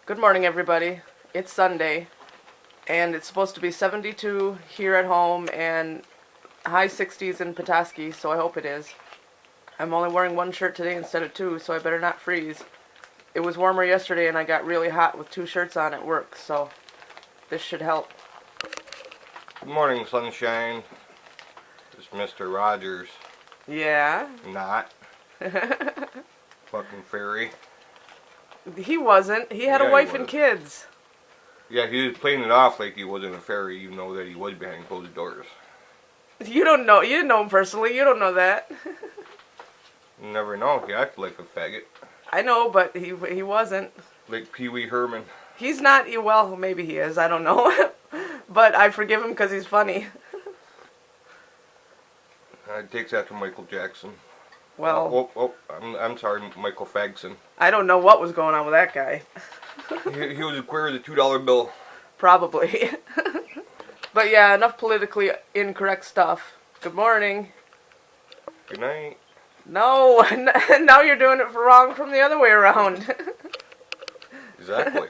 Good morning, everybody. It's Sunday, and it's supposed to be 72 here at home and high 60s in Petoskey, so I hope it is. I'm only wearing one shirt today instead of two, so I better not freeze. It was warmer yesterday, and I got really hot with two shirts on at work, so this should help. Good morning, sunshine. It's Mr. Rogers. Yeah? Not. Fucking fairy. He wasn't. He had a wife and kids. Yeah, he was playing it off like he wasn't a fairy, even though that he was behind closed doors. You don't know. You didn't know him personally. You don't know that. You never know. He acted like a faggot. I know, but he wasn't. Like Pee Wee Herman. He's not. Well, maybe he is. I don't know. But I forgive him because he's funny. It takes after Michael Jackson. Well, I'm sorry, Michael Fagson. I don't know what was going on with that guy. he was as queer as a $2 bill. Probably. But yeah, enough politically incorrect stuff. Good morning. Good night. No, now you're doing it wrong from the other way around. Exactly.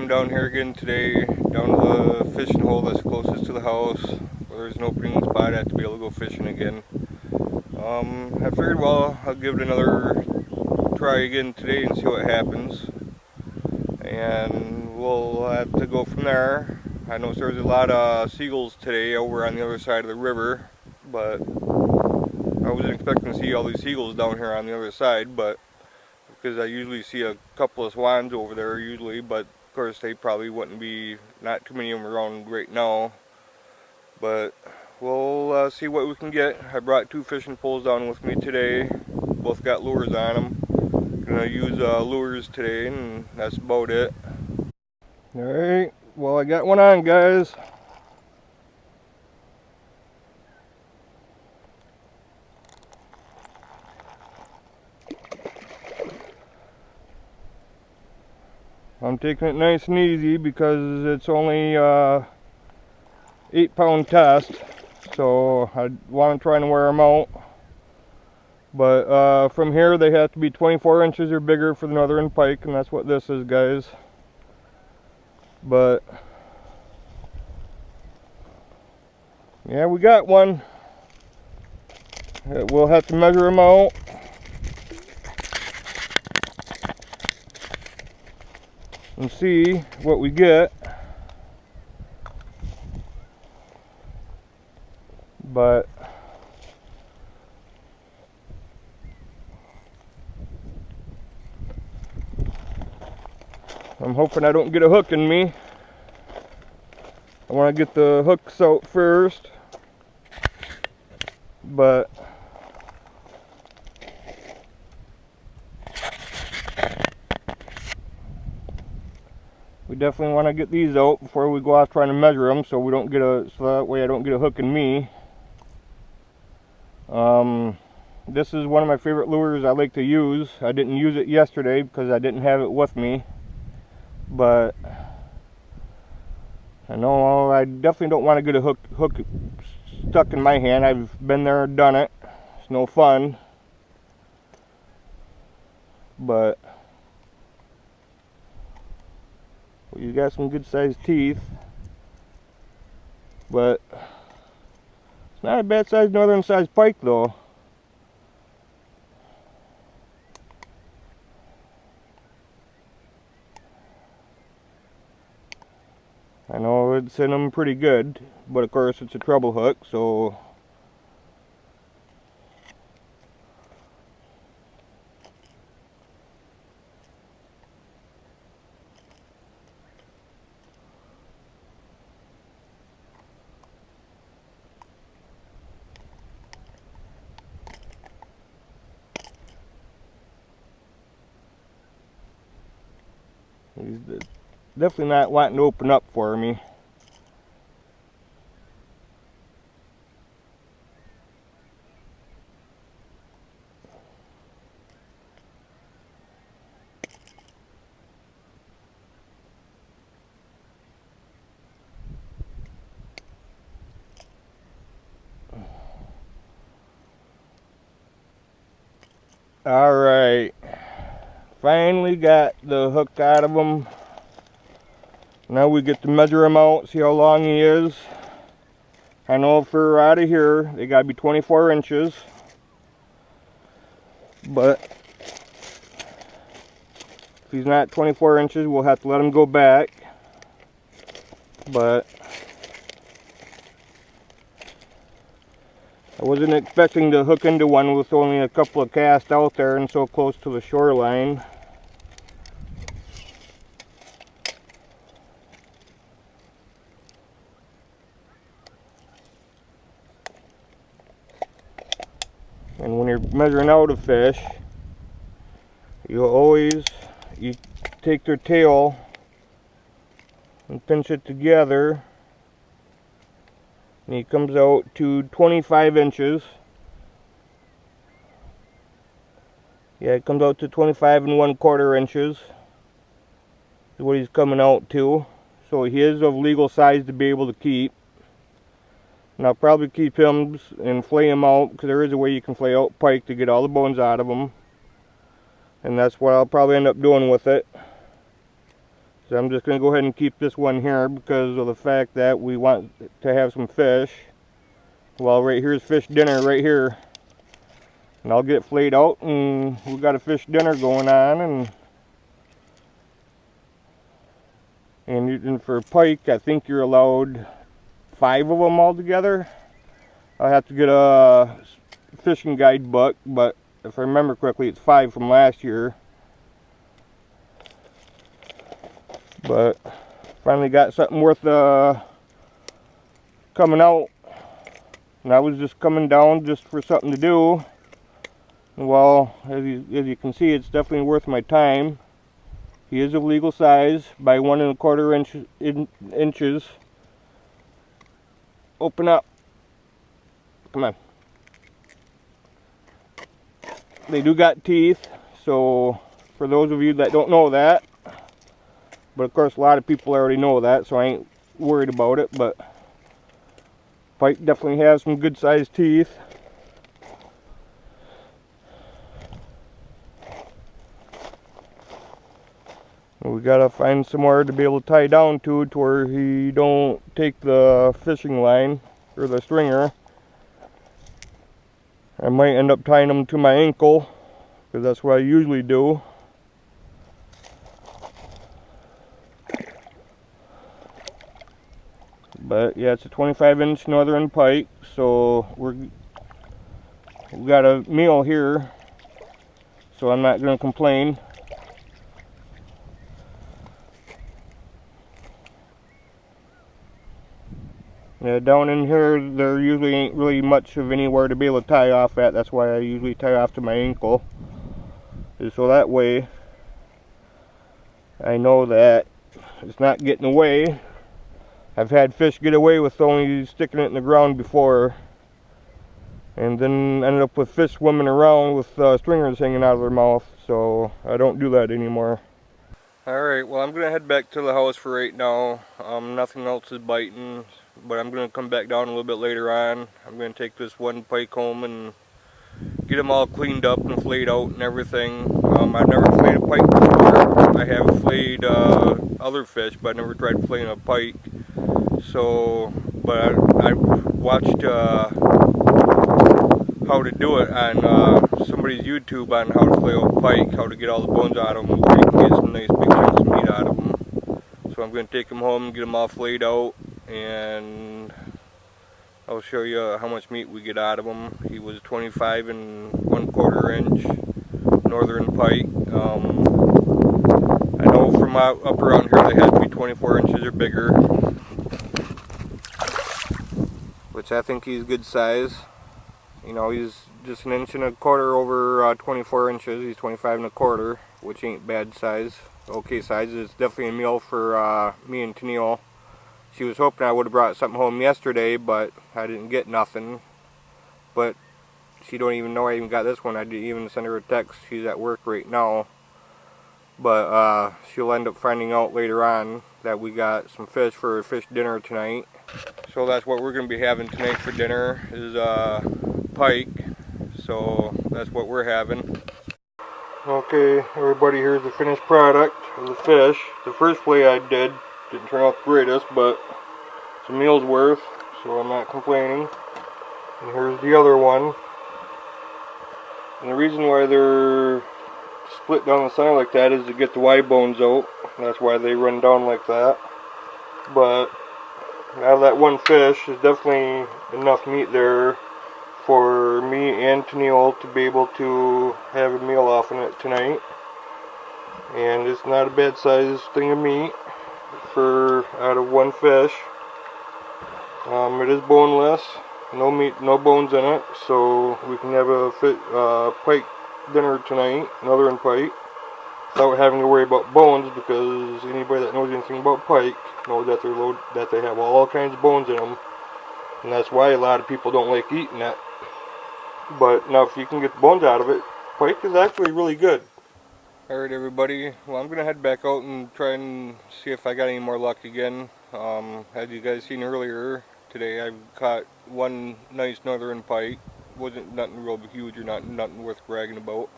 Down here again today, down to the fishing hole that's closest to the house, where there's an opening spot. I have to be able to go fishing again. I figured, well, I'll give it another try again today and see what happens, and we'll have to go from there. I know there's a lot of seagulls today over on the other side of the river, but I wasn't expecting to see all these seagulls down here on the other side, but because I usually see a couple of swans over there usually, but of course they probably wouldn't be, not too many of them around right now, but we'll see what we can get. I brought two fishing poles down with me today, both got lures on them. Gonna use lures today, and that's about it. Alright, well, I got one on, guys. I'm taking it nice and easy because it's only 8-pound test, so I want to try and wear them out. But from here they have to be 24 inches or bigger for the northern pike, and that's what this is, guys. But yeah, we got one. We'll have to measure them out. And see what we get, but I'm hoping I don't get a hook in me. I want to get the hooks out first, but we definitely want to get these out before we go off trying to measure them, so we don't get so that way I don't get a hook in me. This is one of my favorite lures I like to use. I didn't use it yesterday because I didn't have it with me, but I know I definitely don't want to get a hook stuck in my hand. I've been there and done it. It's no fun, but you got some good sized teeth, but it's not a bad sized northern sized pike though. I know it's in them pretty good, but of course it's a treble hook, so he's definitely not wanting to open up for me. Alright, finally got the hook out of him. Now we get to measure him out, see how long he is. I know for out of here, they gotta be 24 inches. But if he's not 24 inches, we'll have to let him go back. But I wasn't expecting to hook into one with only a couple of casts out there and so close to the shoreline. And when you're measuring out a fish, you take their tail and pinch it together. And he comes out to 25 inches. Yeah, it comes out to 25 1/4 inches is what he's coming out to. So he is of legal size to be able to keep. And I'll probably keep him and flay him out, because there is a way you can flay out pike to get all the bones out of them. And that's what I'll probably end up doing with it. So I'm just going to go ahead and keep this one here because of the fact that we want to have some fish. Well, right here's fish dinner right here. And I'll get it flayed out and we've got a fish dinner going on. And for pike, I think you're allowed 5 of them altogether. I'll have to get a fishing guide book, but if I remember correctly, it's 5 from last year. But finally got something worth coming out. And I was just coming down just for something to do. Well, as you can see, it's definitely worth my time. He is of legal size by 1 1/4 inches. Open up. Come on. They do got teeth, so for those of you that don't know that, but of course a lot of people already know that, so I ain't worried about it, but pike definitely has some good sized teeth. We gotta find somewhere to be able to tie down to where he don't take the fishing line or the stringer. I might end up tying him to my ankle because that's what I usually do. But yeah, it's a 25-inch northern pike, so we got a meal here, so I'm not going to complain. Yeah, down in here, there usually ain't really much of anywhere to be able to tie off at. That's why I usually tie off to my ankle. So that way, I know that it's not getting away. I've had fish get away with only sticking it in the ground before. And then ended up with fish swimming around with stringers hanging out of their mouth. So I don't do that anymore. Alright, well I'm going to head back to the house for right now. Nothing else is biting. But I'm going to come back down a little bit later on. I'm going to take this one pike home and get them all cleaned up and flayed out and everything. I've never flayed a pike before. I have flayed other fish, but I never tried flaying a pike. So, but I watched how to do it on somebody's YouTube on how to flay a pike, how to get all the bones out of them, so you can get some nice big chunks of meat out of them. So I'm going to take them home and get them all flayed out, and I'll show you how much meat we get out of him. He was 25 1/4 inch northern pike. I know from up around here they had to be 24 inches or bigger, which I think he's good size. You know, he's just 1 1/4 over 24 inches. He's 25 1/4, which ain't bad size. Okay size. It's definitely a meal for me and Tennille. She was hoping I would have brought something home yesterday, but I didn't get nothing. But she don't even know I even got this one. I didn't even send her a text. She's at work right now. But she'll end up finding out later on that we got some fish for a fish dinner tonight. So that's what we're going to be having tonight for dinner is pike. So that's what we're having. Okay, everybody, here's the finished product of the fish. The first fillet I didn't turn out the greatest, but it's a meal's worth, so I'm not complaining. And here's the other one. And the reason why they're split down the side like that is to get the Y bones out. That's why they run down like that. But out of that one fish, there's definitely enough meat there for me and Tennille to be able to have a meal off of it tonight. And it's not a bad sized thing of meat for out of one fish. It is boneless, no meat, no bones in it, so we can have a pike dinner tonight, northern pike, without having to worry about bones, because anybody that knows anything about pike knows that they have all kinds of bones in them, and that's why a lot of people don't like eating it. But now if you can get the bones out of it, pike is actually really good. Alright everybody, well I'm going to head back out and try and see if I got any more luck again. As you guys seen earlier today, I've caught one nice northern pike. Wasn't nothing real huge or nothing worth bragging about.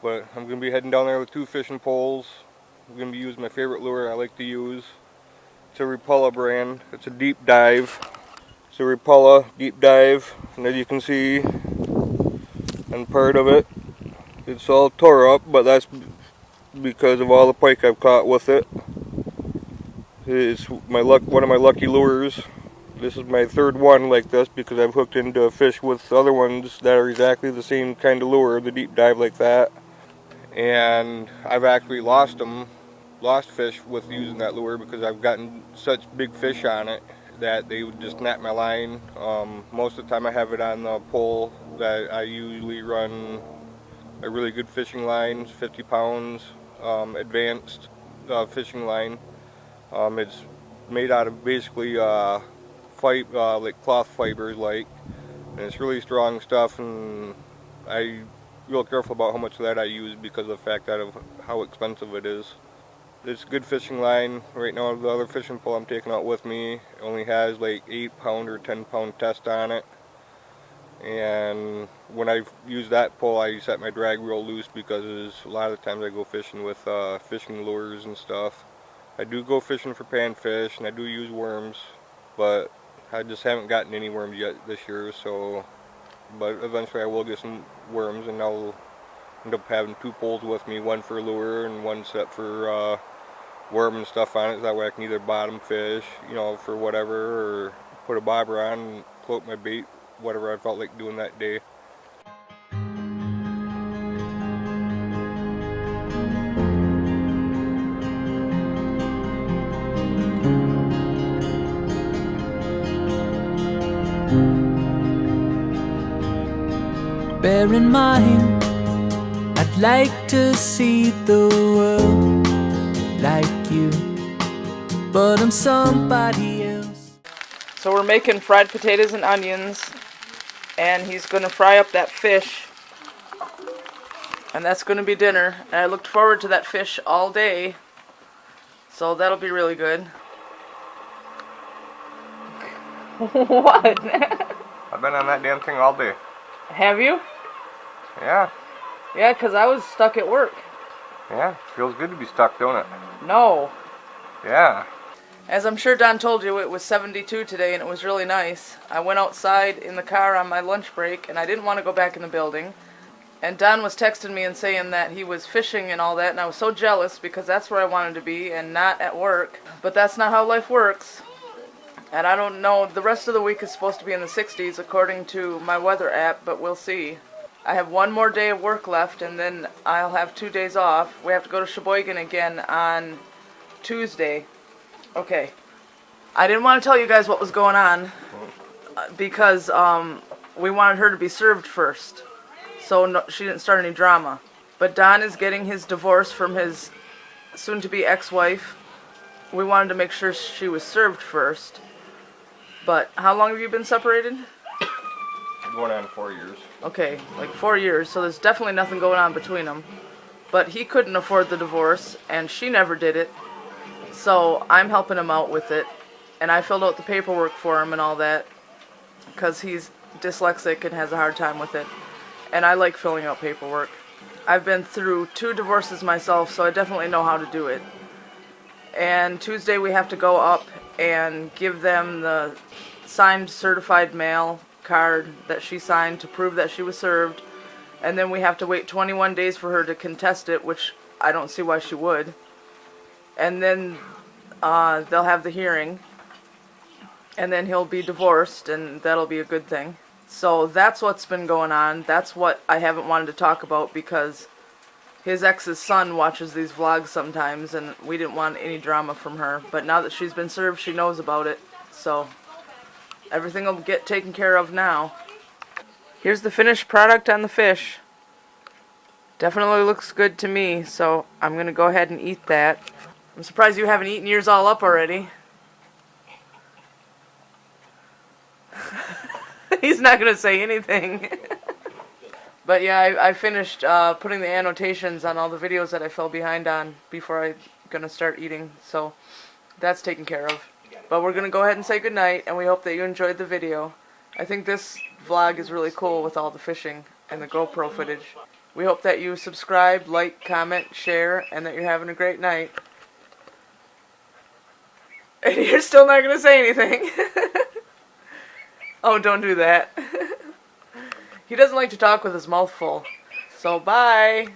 But I'm going to be heading down there with 2 fishing poles. I'm going to be using my favorite lure I like to use. It's a Rapala brand. It's a deep dive. It's a Rapala deep dive, and as you can see, and part of it, it's all tore up, but that's because of all the pike I've caught with it. It's one of my lucky lures. This is my 3rd one like this because I've hooked into a fish with other ones that are exactly the same kind of lure, the deep dive like that. And I've actually lost fish with using that lure because I've gotten such big fish on it that they would just snap my line. Most of the time I have it on the pole that I usually run a really good fishing line, 50 pounds, advanced fishing line. It's made out of basically like cloth fibers, and it's really strong stuff, and I'm real careful about how much of that I use because of the fact that of how expensive it is. It's a good fishing line. Right now the other fishing pole I'm taking out with me only has like 8-pound or 10-pound test on it, and when I use that pole I set my drag real loose because a lot of the times I go fishing with fishing lures and stuff. I do go fishing for panfish and I do use worms, but I just haven't gotten any worms yet this year, so, but eventually I will get some worms, and I'll end up having 2 poles with me, one for lure and one set for worm and stuff on it, so that way I can either bottom fish, you know, for whatever, or put a bobber on and float my bait, whatever I felt like doing that day. Bear in mind, I'd like to see the world like you, but I'm somebody else. So we're making fried potatoes and onions, and he's going to fry up that fish, and that's going to be dinner. And I looked forward to that fish all day, so that'll be really good. What? I've been on that damn thing all day. Have you? Yeah. Yeah, 'cause I was stuck at work. Yeah, feels good to be stuck, don't it? No. Yeah. As I'm sure Don told you, it was 72 today and it was really nice. I went outside in the car on my lunch break and I didn't want to go back in the building. And Don was texting me and saying that he was fishing and all that, and I was so jealous because that's where I wanted to be and not at work. But that's not how life works. And I don't know, the rest of the week is supposed to be in the 60s according to my weather app, but we'll see. I have one more day of work left and then I'll have 2 days off. We have to go to Sheboygan again on Tuesday. Okay. I didn't want to tell you guys what was going on because we wanted her to be served first. So no, she didn't start any drama. But Don is getting his divorce from his soon-to-be ex-wife. We wanted to make sure she was served first. But how long have you been separated? Going on 4 years. Okay, like 4 years, so there's definitely nothing going on between them. But he couldn't afford the divorce, and she never did it. So I'm helping him out with it. And I filled out the paperwork for him and all that, because he's dyslexic and has a hard time with it. And I like filling out paperwork. I've been through 2 divorces myself, so I definitely know how to do it. And Tuesday we have to go up and give them the signed certified mail card that she signed to prove that she was served. And then we have to wait 21 days for her to contest it, which I don't see why she would. And then they'll have the hearing. And then he'll be divorced, and that'll be a good thing. So that's what's been going on. That's what I haven't wanted to talk about because his ex's son watches these vlogs sometimes, and we didn't want any drama from her. But now that she's been served, she knows about it. So everything will get taken care of now. Here's the finished product on the fish. Definitely looks good to me, so I'm going to go ahead and eat that. I'm surprised you haven't eaten yours all up already. He's not going to say anything. But yeah, I finished putting the annotations on all the videos that I fell behind on before I'm going to start eating. So that's taken care of. But we're going to go ahead and say goodnight, and we hope that you enjoyed the video. I think this vlog is really cool with all the fishing and the GoPro footage. We hope that you subscribe, like, comment, share, and that you're having a great night. And you're still not going to say anything. Oh, don't do that. He doesn't like to talk with his mouth full. So, bye.